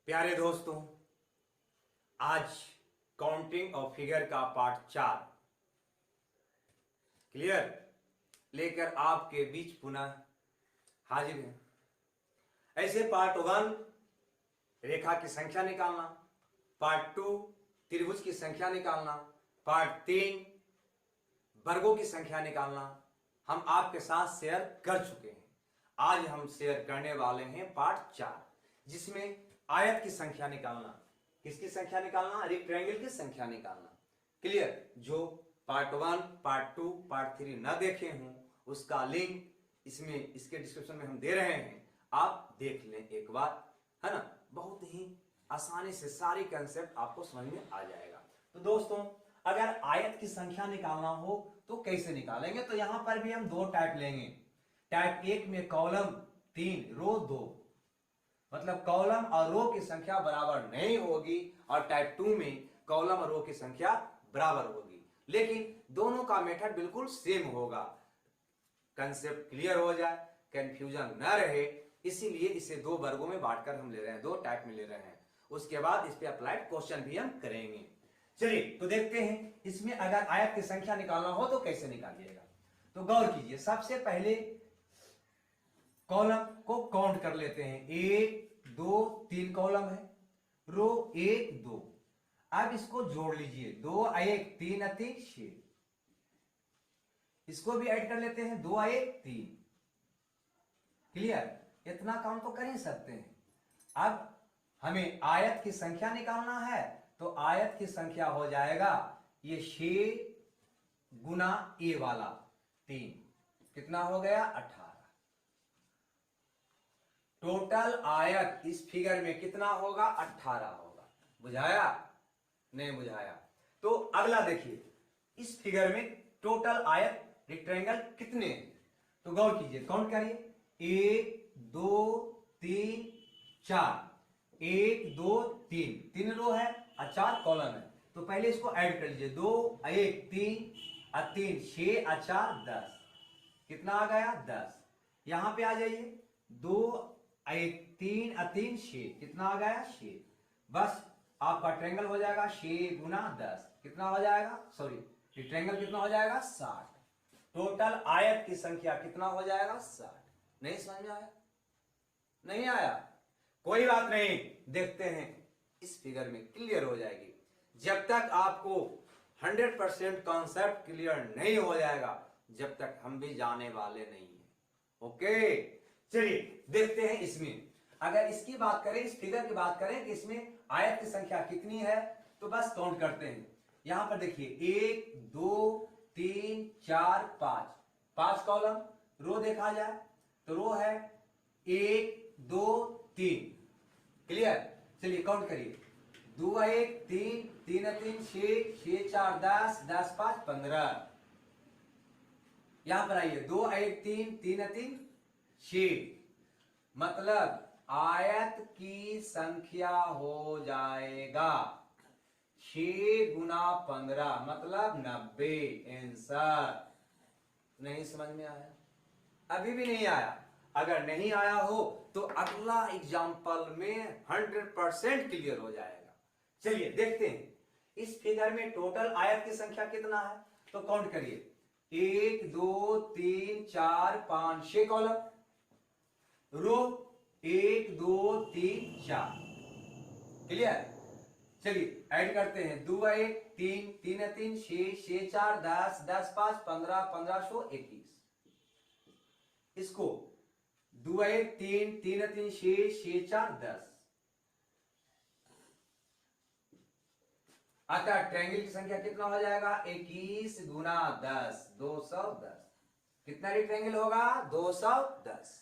प्यारे दोस्तों, आज काउंटिंग ऑफ फिगर का पार्ट 4 क्लियर लेकर आपके बीच पुनः हाजिर है। ऐसे पार्ट 1 रेखा की संख्या निकालना, पार्ट 2 त्रिभुज की संख्या निकालना, पार्ट 3 वर्गों की संख्या निकालना हम आपके साथ शेयर कर चुके हैं। आज हम शेयर करने वाले हैं पार्ट 4, जिसमें आयत की संख्या निकालना। किसकी संख्या निकालना? रेक्टेंगल की संख्या निकालना। क्लियर? जो पार्ट 1, पार्ट 2, पार्ट 3 न देखे हों, उसका लिंक इसमें इसके डिस्क्रिप्शन में हम दे रहे हैं, आप देख लें एक बार, है ना। बहुत ही आसानी से सारी कंसेप्ट आपको समझ में आ जाएगा। तो दोस्तों, अगर आयत की संख्या निकालना हो तो कैसे निकालेंगे? तो यहां पर भी हम दो टाइप लेंगे। टाइप 1 में कॉलम 3 रो 2, मतलब कॉलम और रो की संख्या बराबर नहीं होगी, और टाइप 2 में कॉलम और रो की संख्या बराबर होगी, लेकिन दोनों का मेथड बिल्कुल सेम होगा। कंसेप्ट क्लियर हो जाए, कंफ्यूजन न रहे, इसीलिए इसे दो वर्गों में बांटकर हम ले रहे हैं, दो टाइप में ले रहे हैं। उसके बाद इस पे अप्लाइड क्वेश्चन भी हम करेंगे। चलिए तो देखते हैं, इसमें अगर आयत की संख्या निकालना हो तो कैसे निकालिएगा। तो गौर कीजिए, सबसे पहले कॉलम को काउंट कर लेते हैं। 1 2 3 कॉलम है, रो 1 2। अब इसको जोड़ लीजिए, 2 1 3 3 6। इसको भी ऐड कर लेते हैं, 2 1 3। क्लियर? इतना काम तो कर ही सकते हैं। अब हमें आयत की संख्या निकालना है, तो आयत की संख्या हो जाएगा ये 6 गुना ए वाला 3, कितना हो गया? 18। टोटल आयत इस फिगर में कितना होगा? 18 होगा। बुझाया? नहीं बुझाया? तो अगला देखिए, इस फिगर में टोटल आयत रेक्टेंगल कितने हैं? तो गौर कीजिए, काउंट करिए। 1 2 3 4। 1 2 3, 3 रो है और 4 कॉलम है। तो पहले इसको ऐड कर लीजिए, 2 1 3 और 3 6 और 4 10। कितना आ गया? 10। यहां पे आ जाइए, 2 1 3 और 3 6, कितना आ गया? 6। बस आपका ट्रायंगल हो जाएगा 6 गुना 10, कितना हो जाएगा? सॉरी, ट्रायंगल कितना हो जाएगा? 60। टोटल आयत की संख्या कितना हो जाएगा? 60। नहीं समझ में आया? नहीं आया? कोई बात नहीं, देखते हैं, इस फिगर में क्लियर हो जाएगी। जब तक आपको 100% कॉन्सेप्ट क्लियर नहीं हो जाएगा, जब तक हम भी जाने वाले नहीं हैं। ओके, चलिए देखते हैं। इसमें अगर इसकी बात करें, इस फिगर की बात करें कि इसमें आयत की संख्या कितनी है, तो बस काउंट करते हैं। यहां पर देखिए, 1 2 3 4 5, 5 कॉलम। रो देखा जाए तो रो है 1 2 3। क्लियर? चलिए काउंट करिए, 2 1 3 3 3 6 6 4 10 10 5 15। यहां पर आइए, 2 1 3 3 3 6, मतलब आयत की संख्या हो जाएगा 6 गुना 15, मतलब 90। आंसर नहीं समझ में आया? अभी भी नहीं आया? अगर नहीं आया हो तो अगला एग्जाम्पल में 100% क्लियर हो जाएगा। चलिए देखते हैं, इस फिगर में टोटल आयत की संख्या कितना है, तो काउंट करिए। 1 2 3 4 5 6 कॉलम, रो 1 2 3 4। क्लियर? चलिए ऐड करते हैं, 2 1 3 3 3 6 6 4 10 10 5 15 15 21। इसको 2 1 3 3 3 6 6 4 10। अतः ट्रायंगल की संख्या कितना हो जाएगा? 21 गुना 10, 210। कितना रेक्टेंगल होगा? 210।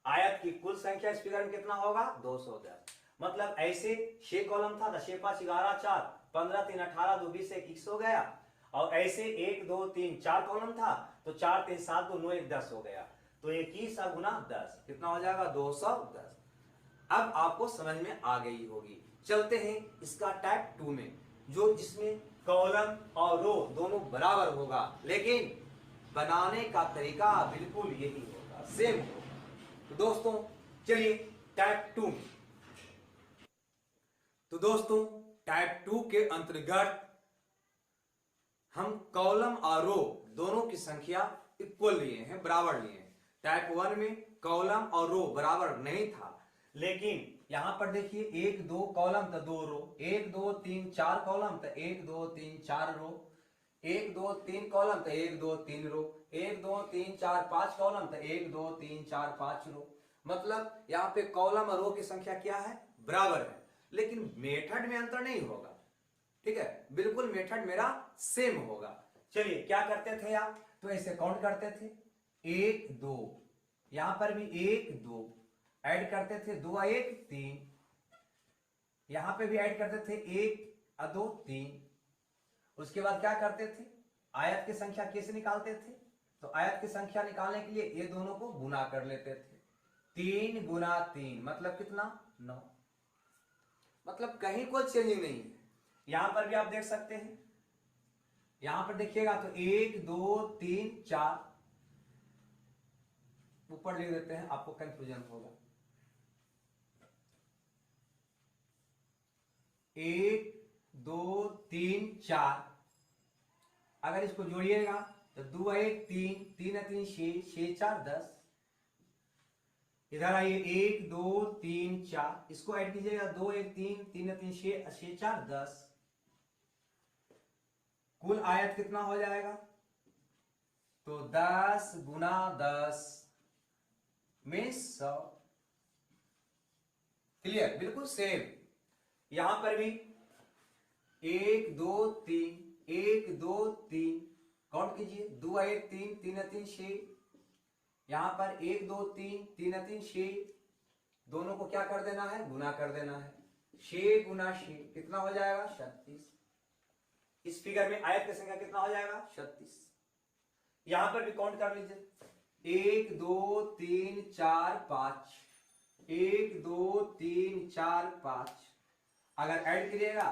आयत की कुल संख्या इस फिगर में कितना होगा? 210। मतलब ऐसे 6 कॉलम था, 6 5 11 4 15 3 18 2 20 21 हो गया। और ऐसे 1 2 3 4 कॉलम था, तो 4 3 7 2 9 1 10 हो गया। तो 21 गुना 10 कितना हो जाएगा? 210। अब आपको समझ में आ गई होगी। चलते हैं इसका टाइप 2 में, जो जिसमें कॉलम और रो दोनों बराबर होगा, लेकिन बनाने का तरीका बिल्कुल यही होगा, सेम होगा। तो दोस्तों चलिए टाइप 2 में तो दोस्तों टाइप 2 के अंतर्गत हम कॉलम और रो दोनों की संख्या इक्वल लिए हैं, बराबर लिए हैं। टाइप 1 में कॉलम और रो बराबर नहीं था, लेकिन यहां पर देखिए 1 2 कॉलम तो 2 रो, 1 2 3 4 कॉलम तो 1 2 3 4 रो, 1 2 3 कॉलम तो 1 2 3 रो, 1 2 3 4 5 कॉलम तो 1 2 3 4 5 रो। मतलब यहाँ पे कॉलम और रो की संख्या क्या है, बराबर है, लेकिन मेथड में अंतर नहीं होगा। ठीक है, बिल्कुल मेथड मेरा सेम होगा। चलिए क्या करते थे आप, तो ऐसे काउंट करते थे 1 2, यहां पर भी 1 2 ऐड करते थे, 2 1 3, यहां पे भी ऐड करते थे 1 2 3। उसके बाद क्या करते थे, आयत की संख्या कैसे निकालते थे, तो आयत की संख्या निकालने के लिए ये दोनों को गुना कर लेते थे। 3 गुना 3 मतलब कितना, 9। मतलब कहीं कोई चेंजिंग नहीं है। यहां पर भी आप देख सकते हैं, यहां पर देखिएगा तो 1 2 3 4 ऊपर लिख देते हैं, आपको कंफ्यूजन होगा। 1 2 3 4, अगर इसको जोड़िएगा तो 2 1 3 3 3 6 6 4 10। इधर आइए 1 2 3 4, इसको ऐड कीजिएगा 2 1 3 3 3 6 6 4 10। कुल आयत कितना हो जाएगा, तो 10 गुना 10 में 100। क्लियर, बिल्कुल सेम। यहां पर भी 1 2 3 1 2 3 काउंट कीजिए, 2 1 3 3 3 6, यहां पर 1 2 3 3 3 6, दोनों को क्या कर देना है, गुना कर देना है। 6 गुना 6 कितना हो जाएगा, 36। इस फिगर में आयत की संख्या कितना हो जाएगा, 36। यहां पर भी काउंट कर लीजिए, 1 2 3 4 5, 1 2 3 4 5, अगर ऐड करिएगा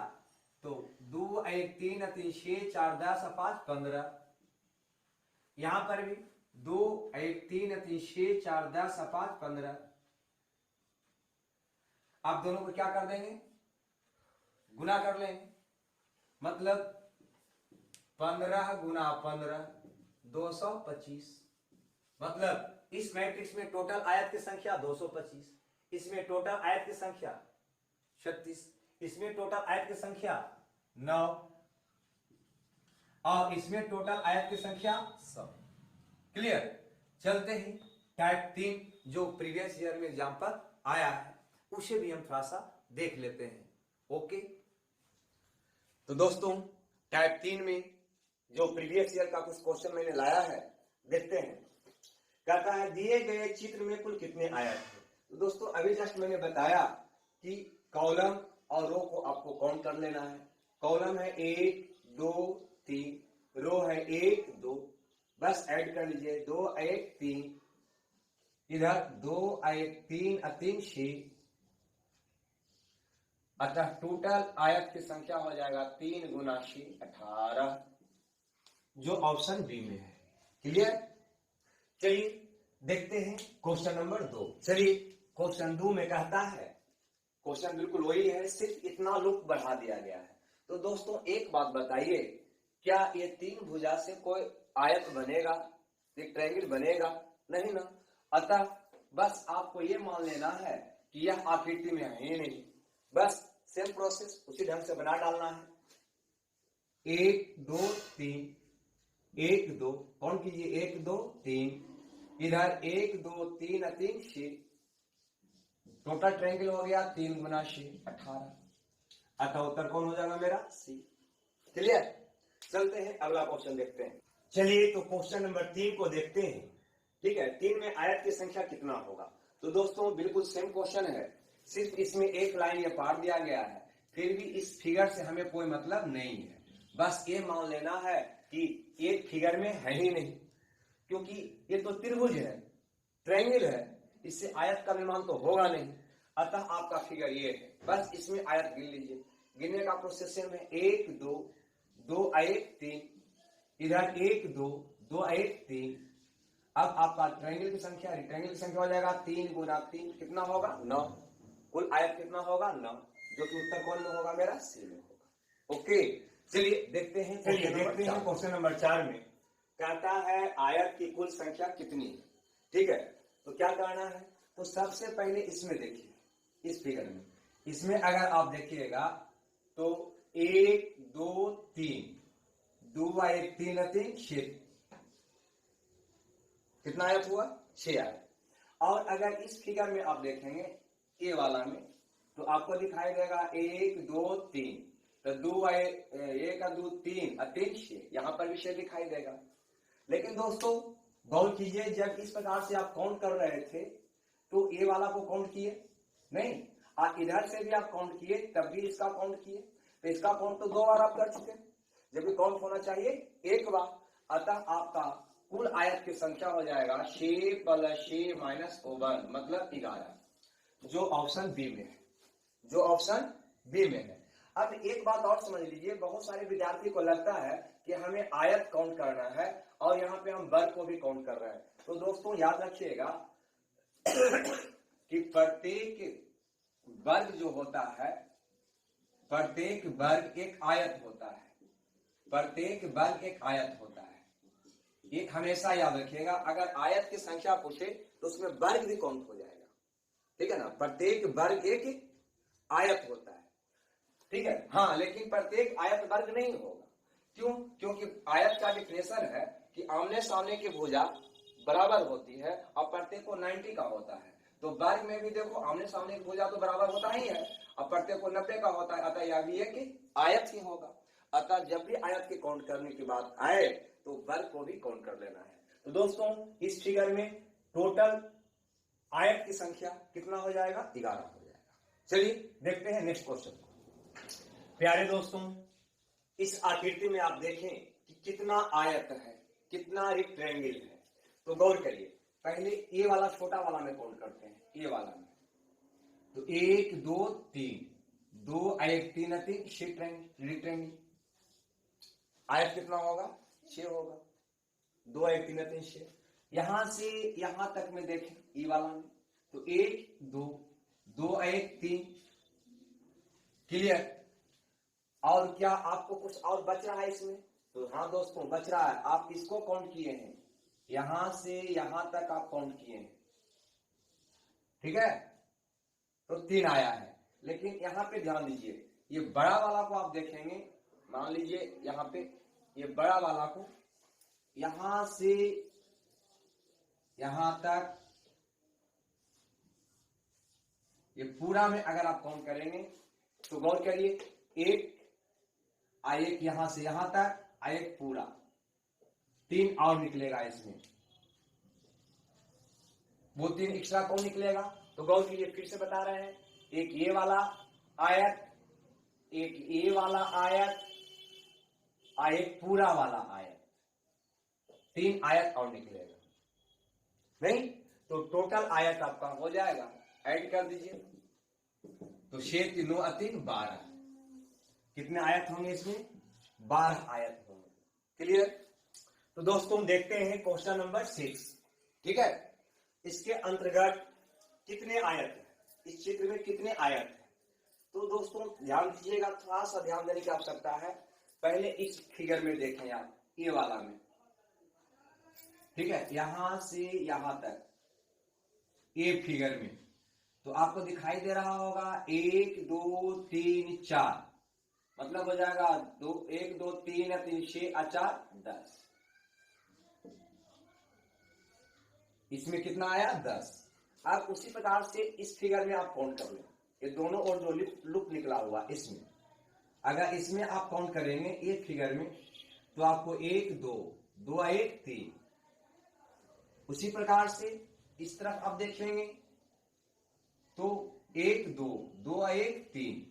तो 2 1 3 3 6 4 10 5 15। यहां पर भी 2 1 3 3 6 4 10 5 15। आप दोनों को क्या कर देंगे, गुना कर लेंगे। मतलब 15 गुना 15 225। मतलब इस मैट्रिक्स में टोटल आयत की संख्या 225, इसमें टोटल आयत की संख्या 36, इसमें टोटल आयत की संख्या 9, और इसमें टोटल आयत की संख्या 100। क्लियर। चलते हैं टाइप 3 जो प्रीवियस ईयर में एग्जाम पर आया है, उसे भी हम थोड़ा सा देख लेते हैं। ओके, तो दोस्तों टाइप 3 में जो प्रीवियस ईयर का कुछ क्वेश्चन मैंने लाया है, देखते हैं। कहता है दिए गए चित्र में कुल कितने आयत हैं। तो दोस्तों अभी जस्ट मैंने बताया कि कॉलम और रो को आपको काउंट कर लेना है। कॉलम है 1 2 3, रो है 1 2, बस ऐड कर लीजिए 2 1 3, इधर 2 1 3 3 6, अतः टोटल आयत की संख्या हो जाएगा 3 गुना 6 18, जो ऑप्शन बी में है। क्लियर। चलिए देखते हैं क्वेश्चन नंबर 2। चलिए क्वेश्चन 2 में कहता है, क्वेश्चन बिल्कुल वही है, सिर्फ इतना लुक बढ़ा दिया गया है। तो दोस्तों एक बात बताइए, क्या ये 3 भुजा से कोई आयत बनेगा, एक ट्रायंगल बनेगा? नहीं ना। अतः बस आपको ये मान लेना है कि यह आकृति में है ही नहीं, बस सेम प्रोसेस उसी ढंग से बना डालना है। 1 2 3 1 2 कौन कीजिए, 1 2 3, इधर 1 2 3 3 6, टोटल ट्रायंगल हो गया 3 गुना 6 18, अतः उत्तर कौन हो जाएगा मेरा, सी। क्लियर। चलते हैं अगला क्वेश्चन देखते हैं। चलिए तो क्वेश्चन नंबर 3 को देखते हैं। ठीक है, 3 में आयत की संख्या कितना होगा। तो दोस्तों बिल्कुल सेम क्वेश्चन है, सिर्फ इसमें एक लाइन ये पार दिया गया है, फिर भी इस फिगर से हमें कोई मतलब नहीं है। बस ये मान लेना है कि एक फिगर में है ही नहीं, क्योंकि ये तो त्रिभुज है, ट्रायंगल है, इससे आयत का निर्माण तो होगा नहीं। अतः आपका फिगर ये है, बस इसमें आयत गिन लीजिए। गिनने का प्रोसेस में 1 2 2 1 3, इधर 1 2 2 1 3। अब आपका ट्रायंगल की संख्या, रेक्टेंगल की संख्या हो जाएगा 3 गुना 3 कितना होगा, 9। कुल आयत कितना होगा, 9। जो कि उत्तर कौन में होगा मेरा, सी में होगा। ओके, चलिए देखते हैं क्वेश्चन नंबर 4 में कहता है आयत की कुल संख्या कितनी है। ठीक है, तो क्या करना है, तो सबसे पहले इसमें देखिए, इस फिगर में, इसमें अगर आप देखिएगा तो 1 2 3, 2 1 3 3 6, कितना आयत हुआ, 6 आयत। और अगर इस फिगर में आप देखेंगे ए वाला में, तो आपको दिखाई देगा 1 2 3, तो 2 1 2 3 और 3 6, यहां पर भी 6 दिखाई देगा। लेकिन दोस्तों गौर कीजिए, जब इस प्रकार से आप काउंट कर रहे थे तो ए वाला को काउंट किए नहीं, और इधर से भी आप काउंट किए तब भी इसका काउंट किए, तो इसका काउंट तो 2 बार आप कर चुके, जबकि काउंट होना चाहिए 1 बार। अतः आपका कुल आयत की संख्या हो जाएगा 6 + 6 - 1, मतलब 11, जो ऑप्शन बी में है, जो ऑप्शन बी में है। अब एक बात और समझ लीजिए, बहुत सारे विद्यार्थी को लगता है कि हमें आयत काउंट करना है और यहाँ पे हम वर्ग को भी काउंट कर रहे हैं। तो दोस्तों याद रखिएगा कि प्रत्येक वर्ग जो होता है, प्रत्येक वर्ग एक आयत होता है, प्रत्येक वर्ग एक आयत होता है। एक हमेशा याद रखिएगा, अगर आयत की संख्या पूछे तो उसमें वर्ग भी काउंट हो जाएगा। ठीक है ना, प्रत्येक वर्ग एक आयत होता है। ठीक है, हाँ, लेकिन प्रत्येक आयत वर्ग नहीं होगा। क्यों? क्योंकि आयत का डिफिनेशन है कि आमने सामने की भुजा बराबर होती है और प्रत्येक को 90 का होता है। तो वर्ग में भी देखो आमने सामने की भुजा तो बराबर होता ही है और प्रत्येक को 90 का होता है, अतः यह भी एक आयत ही होगा। अतः जब भी आयत की काउंट करने की बात आए तो वर्ग को भी काउंट कर लेना है। तो दोस्तों इस फिगर में टोटल आयत की संख्या कितना हो जाएगा, 11 हो जाएगा। चलिए देखते हैं नेक्स्ट क्वेश्चन। प्यारे दोस्तों, इस आकृति में आप देखें कि कितना आयत है, कितना रेक्टेंगल है। तो गौर करिए, पहले ए वाला छोटा वाला में काउंट करते हैं, ए वाला में तो 1 2 3, 2 1 3 3 6 रेक्टेंगल, आयत कितना होगा, 6 होगा, 2 1 3 3 6। यहां से यहां तक में देखें ई वाला में तो 1 2 2 1 3, क्लियर। और क्या आपको कुछ और बच रहा है इसमें, तो हाँ दोस्तों बच रहा है। आप इसको काउंट किए हैं, यहां से यहां तक आप काउंट किए हैं, ठीक है, तो 3 आया है। लेकिन यहां पे ध्यान दीजिए, ये बड़ा वाला को आप देखेंगे, मान लीजिए यहां पे ये बड़ा वाला को यहां से यहां तक, ये पूरा में अगर आप काउंट करेंगे तो गौर करिए, एक एक यहां से यहां तक, एक पूरा, 3 और निकलेगा इसमें, वो 3 एक्स्ट्रा कौन निकलेगा, तो गौर कीजिए, फिर से बता रहे हैं, एक ये वाला आयत, एक ये वाला आयत और एक पूरा वाला आयत, 3 आयत और निकलेगा नहीं, तो टोटल आयत आपका हो जाएगा, ऐड कर दीजिए, तो 6 3 9 3 12, कितने आयत होंगे इसमें, 12 आयत होंगे। क्लियर। तो दोस्तों देखते हैं क्वेश्चन नंबर 6। ठीक है, इसके अंतर्गत कितने आयत है, इस चित्र में कितने आयत है। तो दोस्तों ध्यान दीजिएगा, थोड़ा सा ध्यान देने की आवश्यकता है। पहले इस फिगर में देखें आप, ये वाला में, ठीक है, यहां से यहां तक ये फिगर में, तो आपको दिखाई दे रहा होगा 1 2 3 4, मतलब हो जाएगा 1 2 3 3 6 और 4 10, इसमें कितना आया, 10। अब उसी प्रकार से इस फिगर में आप काउंट कर लें, ये दोनों और जो लुक निकला हुआ इसमें, अगर इसमें आप काउंट करेंगे एक फिगर में, तो आपको 1 2 2 1 3, उसी प्रकार से इस तरफ आप देखेंगे तो 1 2 2 1 3।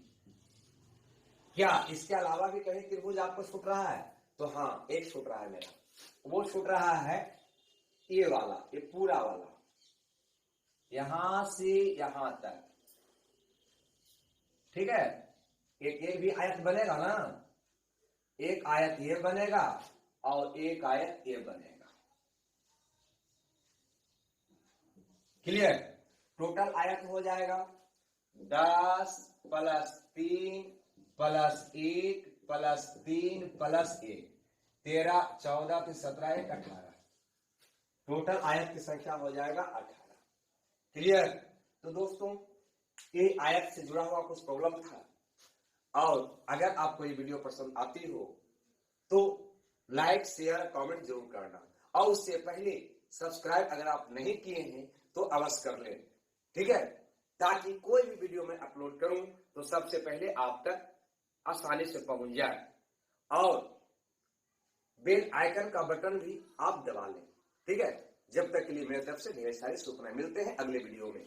क्या इसके अलावा भी कहीं त्रिभुज आपको छूट रहा है, तो हाँ एक छूट रहा है मेरा, वो छूट रहा है ये वाला, ये पूरा वाला, यहां से यहां तक, ठीक है। एक भी आयत बनेगा ना, एक आयत ये बनेगा और एक आयत ये बनेगा, क्लियर। टोटल आयत हो जाएगा 10 प्लस 3 प्लस 1 प्लस 3 प्लस 1, 13, 14 के 17, 1, 18। टोटल आयत की संख्या हो जाएगा 18। क्लियर? तो दोस्तों ये आयत से जुड़ा हुआ कुछ प्रॉब्लम था, और अगर आपको ये वीडियो पसंद आती हो तो लाइक शेयर कमेंट जरूर करना, और उससे पहले सब्सक्राइब अगर आप नहीं किए हैं तो अवश्य कर लें, ठीक है, ताकि कोई भी वीडियो मैं अपलोड करूं तो सबसे पहले आप तक आसानी से पहुंच जाए, और बेल आइकन का बटन भी आप दबा लें, ठीक है। जब तक के लिए मेरे तरफ से ढेर सारी शुभकामनाएं, मिलते हैं अगले वीडियो में।